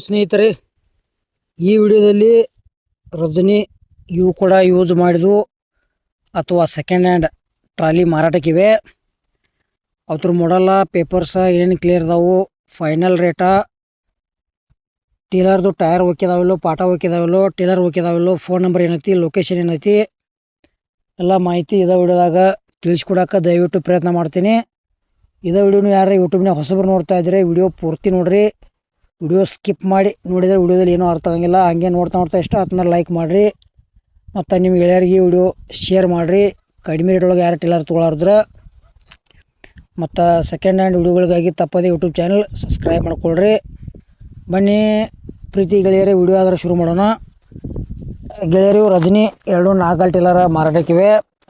ಸ್ನೇಹಿತರೆ, ಈ ವಿಡಿಯೋದಲ್ಲಿ ರಜನಿ ಇವು ಕೂಡ ಯೂಸ್ ಮಾಡಿದ್ವು ಅಥವಾ ಸೆಕೆಂಡ್ ಹ್ಯಾಂಡ್ ಟ್ರಾಲಿ ಮಾರಾಟಕ್ಕಿವೆ. ಅದ್ರ ಮಾಡಲ್ಲ ಪೇಪರ್ಸ ಏನೇನು ಕ್ಲಿಯರ್ ಅದಾವು, ಫೈನಲ್ ರೇಟಾ, ಟೀಲರ್ದು ಟೈರ್ ಹೋಗಿದಾವಿಲ್ಲೋ, ಪಾಠ ಹೋಗಿದಾವಿಲ್ಲೋ, ಟೀಲರ್ ಹೋಗಿದಾವಿಲ್ಲೋ, ಫೋನ್ ನಂಬರ್ ಏನೈತಿ, ಲೊಕೇಶನ್ ಏನೈತಿ, ಎಲ್ಲ ಮಾಹಿತಿ ಇದೇ ವಿಡಿಯೋದಾಗ ತಿಳಿಸ್ಕೊಡಕ್ಕೆ ದಯವಿಟ್ಟು ಪ್ರಯತ್ನ ಮಾಡ್ತೀನಿ. ಇದೇ ವಿಡಿಯೋನು ಯಾರು ಯೂಟ್ಯೂಬ್ನಾಗ ಹೊಸಬ್ರು ನೋಡ್ತಾ ಇದ್ರೆ ವಿಡಿಯೋ ಪೂರ್ತಿ ನೋಡ್ರಿ. ವಿಡಿಯೋ ಸ್ಕಿಪ್ ಮಾಡಿ ನೋಡಿದರೆ ವಿಡಿಯೋದಲ್ಲಿ ಏನೂ ಅರ್ಥ ಆಗಂಗಿಲ್ಲ. ಹಂಗೆ ನೋಡ್ತಾ ಇಷ್ಟ ಆದ್ಮೇಲೆ ಲೈಕ್ ಮಾಡಿರಿ ಮತ್ತು ನಿಮ್ಮ ಗೆಳೆಯರಿಗೆ ವಿಡಿಯೋ ಶೇರ್ ಮಾಡಿರಿ. ಕಡಿಮೆ ರೇಟೊಳಗೆ ಯಾರು ಟೀಲರ್ ತೊಗೊಳಾರ್ದ್ರೆ ಮತ್ತು ಸೆಕೆಂಡ್ ಹ್ಯಾಂಡ್ ವಿಡಿಯೋಗಳಿಗಾಗಿ ತಪ್ಪದೆ ಯೂಟ್ಯೂಬ್ ಚಾನಲ್ ಸಬ್ಸ್ಕ್ರೈಬ್ ಮಾಡ್ಕೊಳ್ರಿ. ಬನ್ನಿ ಪ್ರೀತಿ ಗೆಳೆಯರೇ, ವಿಡಿಯೋ ಆದ್ರೆ ಶುರು ಮಾಡೋಣ. ಗೆಳೆಯರು, ರಜನಿ 2 ನಾಲ್ಕು ಟೀಲರ್ ಮಾರಾಟಕ್ಕಿವೆ.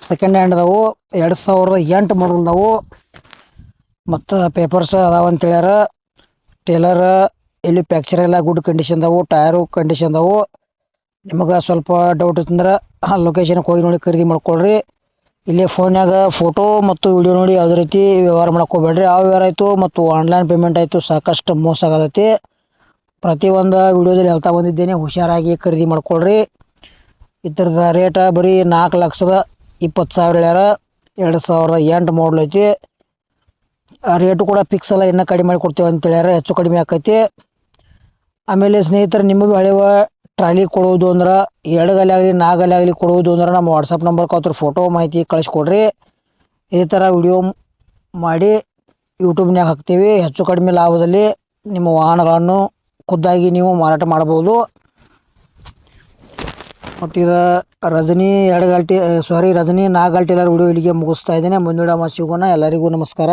ಸೆಕೆಂಡ್ ಹ್ಯಾಂಡ್ ಅದಾವು, 2008 ಮಾಡಲ್ ಅದಾವು ಮತ್ತು ಪೇಪರ್ಸ್ ಅದಾವ ಅಂತ ಹೇಳ್ಯಾರ. ಟೇಲರ್ ಎಲ್ಲಿ ಫ್ಯಾಕ್ಚರ್ ಎಲ್ಲ ಗುಡ್ ಕಂಡೀಷನ್ ಅದಾವು, ಟೈರು ಕಂಡೀಷನ್ ಅದಾವು. ನಿಮಗೆ ಸ್ವಲ್ಪ ಡೌಟ್ ಇತ್ತಂದ್ರೆ ಲೊಕೇಶನ್ಗೆ ಹೋಗಿ ನೋಡಿ ಖರೀದಿ ಮಾಡ್ಕೊಳ್ರಿ. ಇಲ್ಲಿ ಫೋನ್ಯಾಗ ಫೋಟೋ ಮತ್ತು ವಿಡಿಯೋ ನೋಡಿ ಯಾವುದೇ ರೀತಿ ವ್ಯವಹಾರ ಮಾಡ್ಕೋಬೇಡ್ರಿ. ಯಾವ ವ್ಯವಹಾರ ಆಯಿತು ಮತ್ತು ಆನ್ಲೈನ್ ಪೇಮೆಂಟ್ ಆಯಿತು ಸಾಕಷ್ಟು ಮೋಸ ಆಗತೈತಿ. ಪ್ರತಿಯೊಂದು ವಿಡಿಯೋದಲ್ಲಿ ಹೇಳ್ತಾ ಬಂದಿದ್ದೇನೆ, ಹುಷಾರಾಗಿ ಖರೀದಿ ಮಾಡ್ಕೊಳ್ರಿ. ಇದ್ರದ ರೇಟ ಬರೀ 4,20,000 ಹೇಳ್ಯಾರ. 2008 ಮಾಡಲ್ ಐತಿ. ರೇಟು ಕೂಡ ಫಿಕ್ಸ್ ಅಲ್ಲ, ಇನ್ನೂ ಕಡಿಮೆ ಮಾಡಿ ಕೊಡ್ತೇವೆ ಅಂತ ಹೇಳ್ಯಾರ, ಹೆಚ್ಚು ಕಡಿಮೆ ಆಕೈತಿ. ಆಮೇಲೆ ಸ್ನೇಹಿತರೆ, ನಿಮಗೆ ಹಳೆಯ ಟ್ರಾಲಿ ಕೊಡುವುದು ಅಂದ್ರೆ 2 ಗಾಲಿ ಆಗಲಿ 4 ಗಾಲಿ ಆಗಲಿ ಕೊಡುವುದು ಅಂದ್ರೆ ನಮ್ಮ ವಾಟ್ಸಪ್ ನಂಬರ್ಗೆ ಅವ್ರ ಫೋಟೋ ಮಾಹಿತಿ ಕಳಿಸ್ಕೊಡ್ರಿ. ಇದೇ ಥರ ವಿಡಿಯೋ ಮಾಡಿ ಯೂಟ್ಯೂಬ್ನಾಗ ಹಾಕ್ತೀವಿ. ಹೆಚ್ಚು ಕಡಿಮೆ ಲಾಭದಲ್ಲಿ ನಿಮ್ಮ ವಾಹನಗಳನ್ನು ಖುದ್ದಾಗಿ ನೀವು ಮಾರಾಟ ಮಾಡ್ಬೋದು. ಮತ್ತು ಇದು ರಜನಿ 4 ಗಾಲಿ ಟೀಲರ್ ವಿಡಿಯೋ ಇಲ್ಲಿಗೆ ಮುಗಿಸ್ತಾ ಇದ್ದೇನೆ. ಮುಂದಿನ ಸಿಗೋಣ. ಎಲ್ಲರಿಗೂ ನಮಸ್ಕಾರ.